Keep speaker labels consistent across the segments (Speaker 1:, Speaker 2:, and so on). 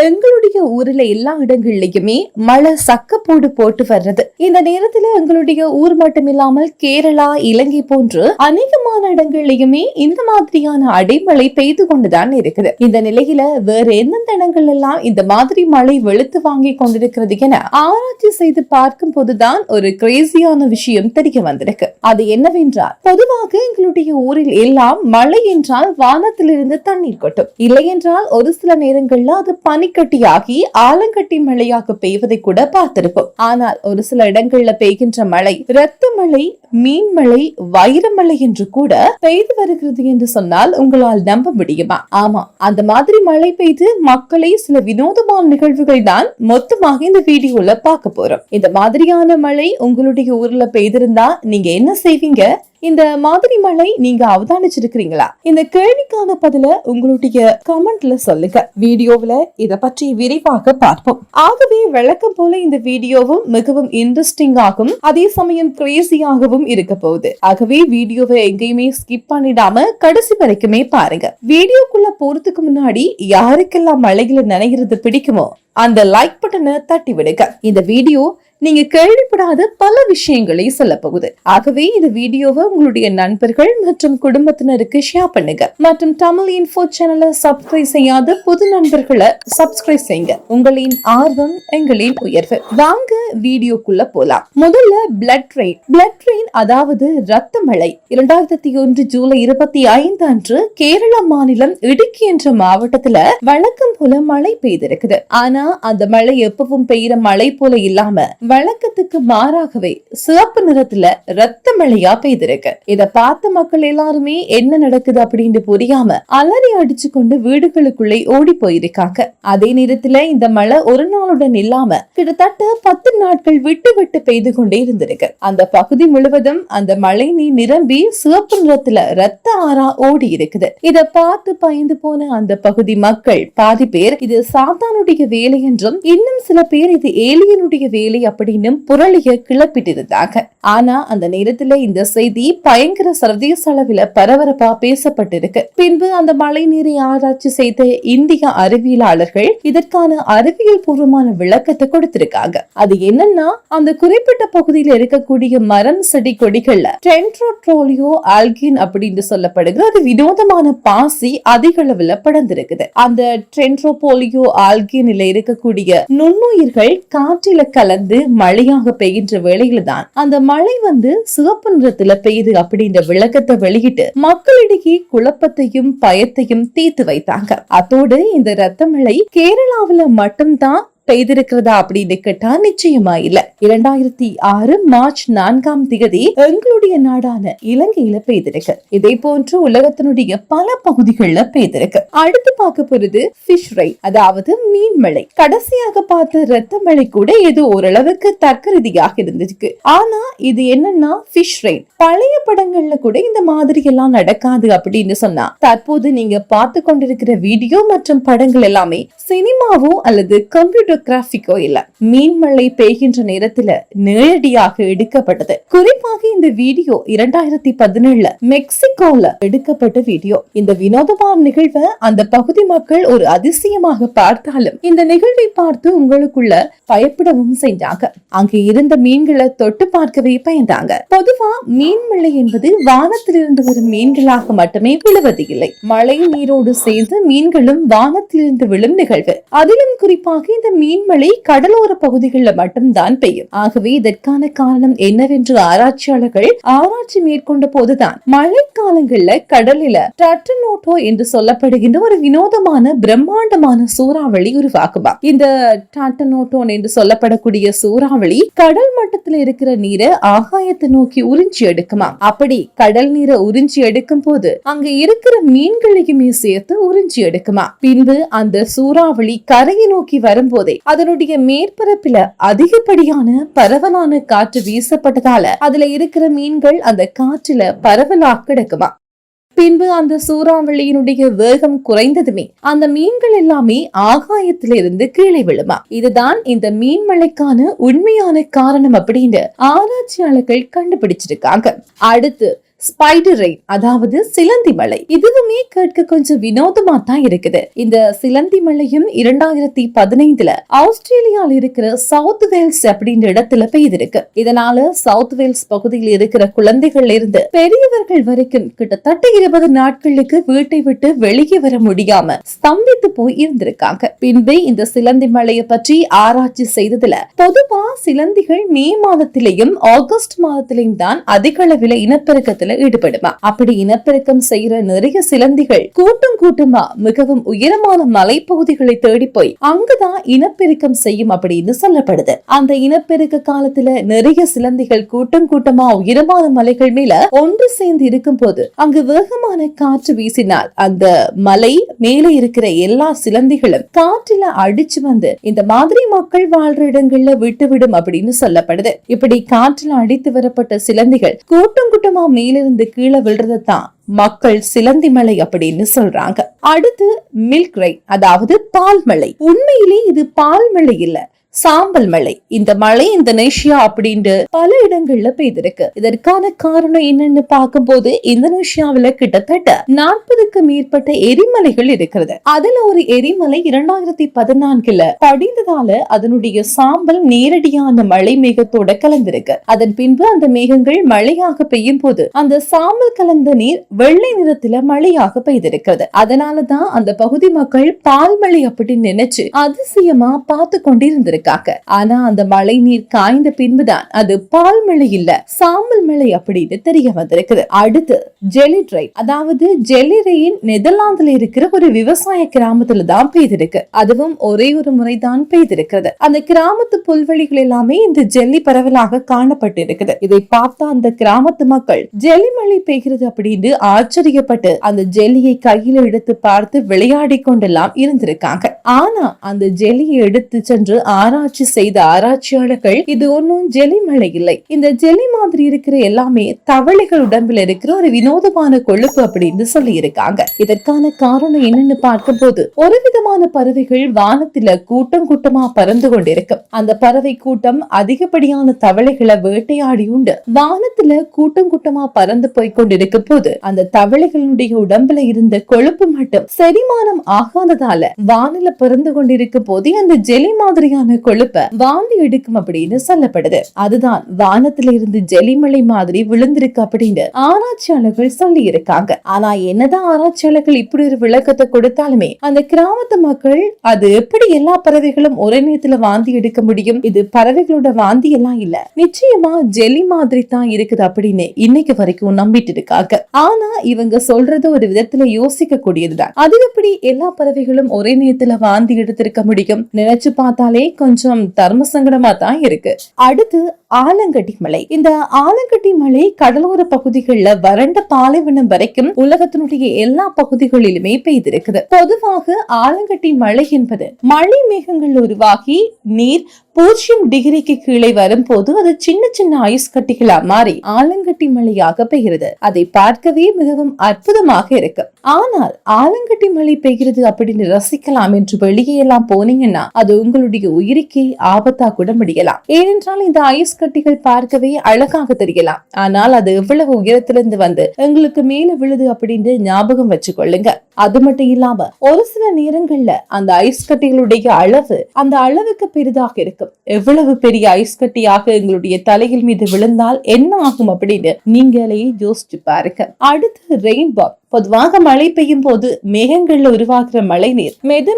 Speaker 1: எங்களுடைய ஊர்ல எல்லா இடங்கள்லயுமே மழை சக்கப்போடு போட்டு வர்றது. இந்த நேரத்துல எங்களுடைய ஊர் மட்டும் இல்லாமல் கேரளா, இலங்கை போன்று அநேகமான இடங்கள்லயுமே இந்த மாதிரியான அடைமழை பெய்து கொண்டுதான் இருக்குது. இந்த நிலையில வேற எந்தெந்த இடங்கள் எல்லாம் இந்த மாதிரி மழை வெளுத்து வாங்கி கொண்டிருக்கிறது என ஆராய்ச்சி செய்து பார்க்கும் போதுதான் ஒரு கிரேசியான விஷயம் தெரிய வந்திருக்கு. அது என்னவென்றால், பொதுவாக எங்களுடைய ஊரில் எல்லாம் மழை என்றால் வானத்திலிருந்து தண்ணீர் கொட்டும், இல்லை என்றால் ஒரு சில நேரங்கள்ல அது பனிக்கட்டியாகி ஆலங்கட்டி மழையாக பெய்வதை கூட பார்த்திருப்போம். ஆனால் ஒரு சில இடங்கள்ல பெய்கின்ற மழை இரத்த மழை, மீன் மழை, வைரமழை என்று கூட பெய்து வருகிறது என்று சொன்னால் உங்களால் நம்ப முடியுமா? ஆமா, அந்த மாதிரி மழை பெய்து மக்களை சில வினோதமான நிகழ்வுகள் தான் மொத்தமாக இந்த வீடியோல பார்க்க போறோம். இந்த மாதிரியான மழை உங்களுடைய ஊர்ல பெய்திருந்தா நீங்க என்ன செய்வீங்க? இந்த மாதிரி மழை நீங்க அவதானிச்சிருக்கீங்களா? இந்த கேள்விக்கான பதில உங்களுடைய கமெண்ட்ல சொல்லுங்க. வீடியோவுல இத பற்றி விரிவாக பார்ப்போம். ஆகவே வழக்கம் போல இந்த வீடியோவும் மிகவும் இன்ட்ரெஸ்டிங்காகவும் அதே சமயம் கிரேசியாகவும் இருக்க போகுது. ஆகவே வீடியோவை எங்கேயுமே ஸ்கிப் பண்ணிடாம கடைசி வரைக்குமே பாருங்க. வீடியோக்குள்ள போறதுக்கு முன்னாடி யாருக்கெல்லாம் மழையில நனைகிறது பிடிக்குமோ அந்த லைக் பட்டனை தட்டி விடுங்க. இந்த வீடியோ நீங்க கேள்விப்படாத பல விஷயங்களை சொல்ல போகுது. ஆகவே இந்த வீடியோவை உங்களுடைய நண்பர்கள் மற்றும் குடும்பத்தினருக்கு ஷேர் பண்ணுங்க. மற்றும் தமிழ் இன்ஃபோ சேனலை சப்ஸ்கிரைப் செய்யாத புது நண்பர்களை சப்ஸ்கிரைப் செய்யுங்க. உங்களின் ஆர்வம் எங்களின் உயர்வு. வாங்க வீடியோக்குள்ள போலாம். முதல்ல பிளட் ரெயின் அதாவது ரத்த மழை 2001 ஜூலை 25 அன்று கேரள மாநிலம் இடுக்கி என்ற மாவட்டத்துல வழக்கம் போல மழை பெய்திருக்குது. ஆனா அந்த மழை எப்பவும் பெய்யற மழை போல இல்லாம வழக்கத்துக்கு மாறாகவே சிவப்பு நிறத்துல ரத்த மழையா பெய்திருக்கு. இத பார்த்த மக்கள் எல்லாருமே என்ன நடக்குது அப்படின்னு புரியாம அலறி அடிச்சு கொண்டு வீடுகளுக்குள்ளே ஓடி போயிருக்காங்க. அதே நேரத்துல இந்த மழை ஒரு நாளுடன் இல்லாம கிட்டத்தட்ட 10 நாட்கள் விட்டு விட்டு பெய்து கொண்டே இருந்திருக்கு. அந்த பகுதி முழுவதும் அந்த மழை நீர் நிரம்பி சிவப்பு நிறத்துல ரத்த ஆறா ஓடி இருக்குது. இத பார்த்து பயந்து போன அந்த பகுதி மக்கள் பாதி பேர் இது சாத்தானுடைய வேலை என்றும், இன்னும் சில பேர் இது ஏலியனுடைய வேலை அப்படின்னு புரளிய கிளப்பிட்டிருந்தாங்க. ஆனா அந்த நேரத்துல இந்த செய்தி பயங்கர சர்வதேச அளவில் பரபரப்பா பேசப்பட்டிருக்கு. பின்பு அந்த மழை நீரை ஆராய்ச்சி செய்த இந்திய அறிவியலாளர்கள் இதற்கான அறிவியல் பூர்வமான விளக்கத்தை கொடுத்திருக்காங்க. அது என்னன்னா, அந்த குறிப்பிட்ட பகுதியில் இருக்கக்கூடிய மரம், செடி, கொடிகள்ல டென்ட்ரோட்ரோலியோ ஆல்கின் அப்படின்னு சொல்லப்படுகிற ஒரு வினோதமான பாசி அதிக அளவுல படர்ந்திருக்குது. அந்த டென்ட்ரோபோலியோ ஆல்கின்ல இருக்கக்கூடிய நுண்ணுயிர்கள் காற்றில கலந்து மழையாக பெய்கின்ற வேளையில தான் அந்த மழை சிவப்பு நிறத்துல பெய்யுது அப்படின்ற விளக்கத்தை வெளியிட்டு மக்களிடையே குழப்பத்தையும் பயத்தையும் தீர்த்து வைத்தாங்க. அதோடு இந்த ரத்த மழை கேரளாவில மட்டும்தான் பெய்திருக்கிறதா அப்படின்னு கேட்டா நிச்சயமா இல்ல. 2006 மார்ச் 4ஆம் தேதி எங்களுடைய நாடான இலங்கையில பெய்திருக்கு. இதே போன்று உலகத்தினுடைய பல பகுதிகளில் பெய்திருக்கு. அடுத்து பார்க்க போறது ஃபிஷ் ரெயின், அதாவது மீன் மழை. கடைசியாக பார்த்த ரத்த மழை கூட இது ஓரளவுக்கு தர்க்க ரீதியாக இருந்திருக்கு. ஆனா இது என்னன்னா ஃபிஷ் ரெயின். பழைய படங்கள்ல கூட இந்த மாதிரி எல்லாம் நடக்காது அப்படின்னு சொன்னா, தற்போது நீங்க பார்த்து கொண்டிருக்கிற வீடியோ மற்றும் படங்கள் எல்லாமே சினிமாவோ அல்லது கம்ப்யூட்டர் கிராபிக்கோ இல்ல, மீன் மழை பெய்கின்ற நேரத்துல நேரடியாக எடுக்கப்பட்டது. குறிப்பாக இந்த வீடியோ 2017 மெக்சிகோல எடுக்கப்பட்ட வீடியோ. இந்த வினோதமான நிகழ்வை அந்த பகுதி மக்கள் ஒரு அதிசயமாக பார்த்தாலும் இந்த நிகழ்வை பார்த்து உங்களுக்குள்ள பயப்படவும் செஞ்சாங்க. அங்கு இருந்த மீன்களை தொட்டு பார்க்கவே பயந்தாங்க. பொதுவா மீன் மழை என்பது வானத்திலிருந்து வரும் மீன்களாக மட்டுமே விழுவது இல்லை. மழை நீரோடு சேர்ந்து மீன்களும் வானத்திலிருந்து விழும் நிகழ்வு. அதிலும் குறிப்பாக இந்த மீன்மழை கடலோர பகுதிகளில் மட்டும்தான் பெய்யும். ஆகவே இதற்கான காரணம் என்னவென்று ஆராய்ச்சியாளர்கள் ஆராய்ச்சி மேற்கொண்ட போதுதான் மழைக்காலங்கள்ல கடலில டர்டனோட்டோ என்று சொல்லப்படுகின்ற ஒரு வினோதமான பிரம்மாண்டமான சூறாவளி உருவாக்குமா. இந்த டர்டனோட்டோ என்று சொல்லப்படக்கூடிய சூறாவளி கடல் மட்டத்தில் இருக்கிற நீரை ஆகாயத்தை நோக்கி உறிஞ்சி எடுக்குமா. அப்படி கடல் நீரை உறிஞ்சி எடுக்கும் போது அங்க இருக்கிற மீன்களையுமே சேர்த்து உறிஞ்சி எடுக்குமா. பின்பு அந்த சூறாவளி கரையை நோக்கி வரும்போதே அதனுடைய மேற்பரப்பில அதிகப்படியான பரவலான காற்று வீசப்பட்டதால அதுல இருக்கிற மீன்கள் அந்த காற்றுல பரவலாக கிடக்குமா. பின்பு அந்த சூறாவளியினுடைய வேகம் குறைந்ததுமே அந்த மீன்கள் எல்லாமே ஆகாயத்திலிருந்து கீழே விழுமா. இதுதான் இந்த மீன் மழைக்கான உண்மையான காரணம் அப்படின்னு ஆராய்ச்சியாளர்கள் கண்டுபிடிச்சிருக்காங்க. அடுத்து ஸ்பைடர் ரெயின், அதாவது சிலந்தி மழை. இதுவுமே கேட்க கொஞ்சம் வினோதமா தான் இருக்குது. இந்த சிலந்தி மழையும் 2015 ஆஸ்திரேலியால இருக்கிற சவுத் வேல்ஸ் அப்படின்ற இடத்துல பெய்திருக்கு. இதனால சவுத் வேல்ஸ் பகுதியில் இருக்கிற குழந்தைகள் இருந்து பெரியவர்கள் வரைக்கும் கிட்டத்தட்ட 20 நாட்களுக்கு வீட்டை விட்டு வெளியே வர முடியாம ஸ்தம்பித்து போய் இருந்திருக்காங்க. பின்பு இந்த சிலந்தி மழையை பற்றி ஆராய்ச்சி செய்ததுல பொதுவா சிலந்திகள் மே மாதத்திலேயும் ஆகஸ்ட் மாதத்திலேயும் தான் அதிக அளவில் இனப்பெருக்கத்துல ஈடுபடுமா. அப்படி இனப்பெருக்கம் செய்யற நிறைய சிலந்திகள் கூட்டம் கூட்டமா மிகவும் உயரமான மலைப்பகுதிகளை தேடி போய் அங்குதான் இனப்பெருக்கம் செய்யும் அப்படின்னு சொல்லப்படுது. அந்த இனப்பெருக்க காலத்துல நிறைய சிலந்திகள் கூட்டம் கூட்டமா உயரமான மலைகள் மேல ஒன்று சேர்ந்து இருக்கும் போது அங்கு வேகமான காற்று வீசினால் அந்த மலை மேலே இருக்கிற எல்லா சிலந்திகளும் காற்றுல அடிச்சு வந்து இந்த மாதிரி மக்கள் வாழ்ற இடங்கள்ல விட்டுவிடும் அப்படின்னு சொல்லப்படுது. இப்படி காற்றுல அடித்து வரப்பட்ட சிலந்திகள் கூட்டம் கூட்டமா மேலிருந்து கீழே விழுறதான் மக்கள் சிலந்தி மலை அப்படின்னு சொல்றாங்க. அடுத்து மில்க் ரெயின், அதாவது பால் மழை. உண்மையிலே இது பால் மழை இல்ல, சாம்பல் மழை. இந்த மழை இந்தோனேஷியா அப்படின்ட்டு பல இடங்கள்ல பெய்திருக்கு. இதற்கான காரணம் என்னன்னு பார்க்கும்போது இந்தோனேஷியாவில கிட்டத்தட்ட 40க்கு மேற்பட்ட எரிமலைகள் இருக்கிறது. அதுல ஒரு எரிமலை 2014 படிந்ததால அதனுடைய சாம்பல் நேரடியான மழை மேகத்தோட கலந்திருக்கு. அதன் பின்பு அந்த மேகங்கள் மழையாக பெய்யும் போது அந்த சாம்பல் கலந்த நீர் வெள்ளை நிறத்துல மழையாக பெய்திருக்கிறது. அதனாலதான் அந்த பகுதி மக்கள் பால் மழை அப்படின்னு நினைச்சு அதிசயமா பார்த்து கொண்டிருந்திருக்கு. ஆனா அந்த மழை நீர் காய்ந்த பின்புதான் அது பால் மழை இல்ல, சாம்பல் மழை அப்படின்னு தெரிய வந்திருக்குது. அடுத்து ஜெல்லி ரெயின், அதாவது ஜெல்லி ரெயின் நெதர்லாந்துல இருக்கிற ஒரு விவசாய கிராமத்துல தான் பெய்திருக்கு. அதுவும் ஒரே ஒரு முறைதான் பெய்திருக்கிறது. அந்த கிராமத்து புல்வெளிகள் எல்லாமே இந்த ஜெல்லி பரவலாக காணப்பட்டு இருக்குது. இதை பார்த்தா அந்த கிராமத்து மக்கள் ஜெல்லி மழை பெய்கிறது அப்படின்னு ஆச்சரியப்பட்டு அந்த ஜெல்லியை கையில எடுத்து பார்த்து விளையாடி கொண்டெல்லாம் இருந்திருக்காங்க. ஆனா அந்த ஜெல்லியை எடுத்து சென்று ஆராய்ச்சி செய்த ஆராய்ச்சியாளர்கள் இது ஒன்னும் ஜெல்லி மழை இல்லை, இந்த ஜெல்லி மாதிரி இருக்கிற எல்லாமே தவளைகள் உடம்பில் இருக்கிற ஒரு வினோதமான கொழுப்பு அப்படின்னு சொல்லி இருக்காங்க. இதற்கான காரணம் என்னன்னு பார்க்கும் போது ஒரு விதமான பறவைகள் வானத்துல கூட்டம் கூட்டமா பறந்து கொண்டிருக்கும். அந்த பறவை கூட்டம் அதிகப்படியான தவளைகளை வேட்டையாடி உண்டு வானத்துல கூட்டம் கூட்டமா பறந்து போய் கொண்டிருக்கும் போது அந்த தவளைகளுடைய உடம்புல இருந்த கொழுப்பு மட்டும் செரிமானம் ஆகாததால வானில பறந்து கொண்டிருக்கும் போதே அந்த ஜெல்லி மாதிரியான கொழுப்ப வாந்தி எடுக்கும் அப்படின்னு சொல்லப்படுது. அதுதான் வானத்துல இருந்து ஜெலிமலை மாதிரி விழுந்திருக்கு அப்படின்னு ஆராய்ச்சியாளர்கள் சொல்லி இருக்காங்க. ஆனா என்னதான் ஆராய்ச்சியாளர்கள் இப்படி ஒரு விளக்கத்தை கொடுத்தாலுமே அந்த கிராமத்து மக்கள் அது எப்படி எல்லா பறவைகளும் ஒரே நேரத்துல வாந்தி எடுக்க முடியும், இது பறவைகளோட வாந்தி எல்லாம் இல்ல, நிச்சயமா ஜெல்லி மாதிரி தான் இருக்குது அப்படின்னு இன்னைக்கு வரைக்கும் நம்பிட்டு இருக்காங்க. ஆனா இவங்க சொல்றது ஒரு விதத்துல யோசிக்க கூடியதுதான். அது எப்படி எல்லா பறவைகளும் ஒரே நேரத்துல வாந்தி எடுத்திருக்க முடியும், நினைச்சு பார்த்தாலே கொஞ்சம் தர்ம சங்கடமா தான் இருக்கு. அடுத்து ஆலங்கட்டி மலை. இந்த ஆலங்கட்டி மலை கடலோர பகுதிகளில் வறண்ட பாலைவனம் வரைக்கும் உலகத்தினுடைய எல்லா பகுதிகளிலுமே பெய்திருக்குது. பொதுவாக ஆலங்கட்டி மழை என்பது மழை மேகங்கள் உருவாகி நீர் 0 டிகிரிக்கு கீழே வரும்போது அது சின்ன சின்ன ஐஸ் கட்டிகளா மாறி ஆலங்கட்டி மழையாக பெய்கிறது. அதை பார்க்கவே மிகவும் அற்புதமாக இருக்கு. ஆனால் ஆலங்கட்டி மழை பெய்கிறது அப்படின்னு ரசிக்கலாம் என்று வெளியே எல்லாம் போனீங்கன்னா அது உங்களுடைய உயிருக்கே ஆபத்தா கூட முடியலாம். ஏனென்றால் இந்த ஐஸ் கட்டிகள் பார்க்கவே அழகாக தெரியலாம், ஆனால் அது எவ்வளவு உயரத்திலிருந்து வந்து உங்களுக்கு மேல விழுது அப்படின்னு ஞாபகம் வச்சுக்கொள்ளுங்க. அது மட்டும் இல்லாம ஒரு சில நேரங்கள்ல அந்த ஐஸ் கட்டிகளுடைய அளவு அந்த அளவுக்கு பெரிதாக இருக்கும். எவ்வளவு பெரிய ஐஸ் கட்டியாக எங்களுடைய தலையில் மீது விழுந்தால் என்ன ஆகும் அப்படின்னு நீங்களே யோசிச்சு பாருங்க. அடுத்து ரெயின்போ. பொதுவாக மழை பெய்யும் போது மேகங்கள்ல உருவாக்குற மழை நீர்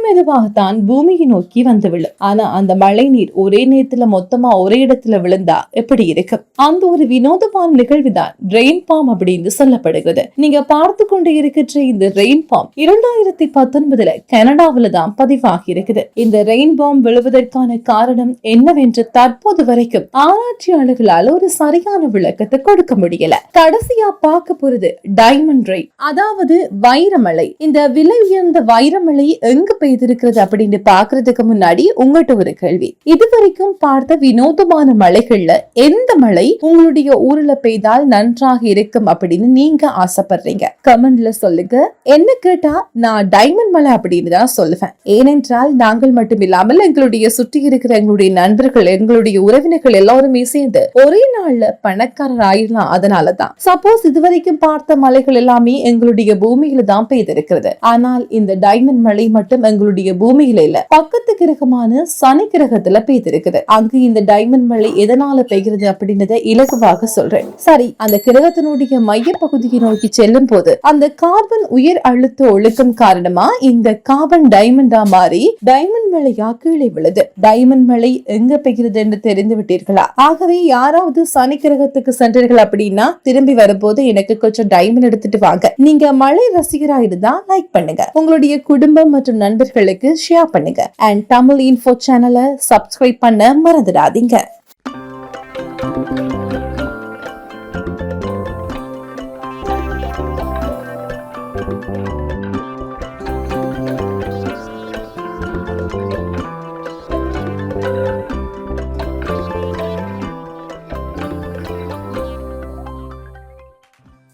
Speaker 1: மெதுவாகத்தான் பூமியை நோக்கி வந்து விழும். ஆனா அந்த மழை நீர் ஒரே நேரத்துல மொத்தமா ஒரே இடத்துல விழுந்தா எப்படி இருக்கு? அந்த ஒரு வினோதமான நிகழ்வுதான் ரெயின்பாம் அப்படின்னு சொல்லப்படுகிறது. நீங்க பார்த்து கொண்டு இருக்கிற இந்த ரெயின்பாம் 2019 கனடாவில தான் பதிவாகி இருக்குது. இந்த ரெயின்பாம் விழுவதற்கான காரணம் என்னவென்று தற்போது வரைக்கும் ஆராய்ச்சியாளர்களால் ஒரு சரியான விளக்கத்தை கொடுக்க முடியல. கடைசியா பார்க்க போறது டைமண்ட் ரெயின். அதாவது வைரமலை. இந்த விலை உயர்ந்த வைரமலை எங்க பெய்திருக்கிறது அப்படின்னு பாக்குறதுக்கு முன்னாடி உங்கள்கிட்ட ஒரு கேள்வி. இதுவரைக்கும் பார்த்த வினோதமான மலைகள்ல எந்த மலை உங்களுடைய ஊர்ல பெய்தால் நன்றாக இருக்கும் அப்படின்னு நீங்க ஆசைப்படுறீங்க? கமெண்ட்ல சொல்லுங்க. என்ன கேட்டா நான் டைமண்ட் மலை அப்படின்னு தான் சொல்லுவேன். ஏனென்றால் நாங்கள் மட்டும் இல்லாமல் எங்களுடைய சுற்றி இருக்கிற எங்களுடைய நண்பர்கள், எங்களுடைய உறவினர்கள் எல்லாருமே சேர்ந்து ஒரே நாள்ல பணக்காரர் ஆயிடலாம். அதனாலதான் சப்போஸ் இதுவரைக்கும் பார்த்த மலைகள் எல்லாமே எங்களுடைய பூமியில தான் பெய்திருக்கிறது. ஆனால் இந்த டைமண்ட் மலை மட்டும் எங்களுடைய பூமியில இல்ல, பக்கத்து கிரகமான சனி கிரகத்துல பெய்திருக்குது. அங்கு இந்த டைமண்ட் மலை எதனால பெய்கிறது அப்படின்றத இலகுவாக சொல்றேன். சரி, அந்த கிரகத்தினுடைய மைய பகுதியை நோக்கி செல்லும் போது அந்த கார்பன் உயர் அழுத்த ஒழுக்கம் காரணமா இந்த கார்பன் டைமண்டா மாறி டைமண்ட் மலையா கீழே விழுது. டைமண்ட் மலை எங்க பெய்கிறது என்று தெரிந்து விட்டீர்களா? ஆகவே யாராவது சனி கிரகத்துக்கு சென்றீர்கள் அப்படின்னா திரும்பி வரும்போது எனக்கு கொஞ்சம் டைமண்ட் எடுத்துட்டு வாங்க. நீங்க மலை ரசிகரா இருந்தா லைக் பண்ணுங்க, உங்களுடைய குடும்பம் மற்றும் நண்பர்களுக்கு ஷேர் பண்ணுங்க. அண்ட் தமிழ் இன்ஃபோ சேனலை சப்ஸ்கிரைப் பண்ண மறந்துடாதீங்க.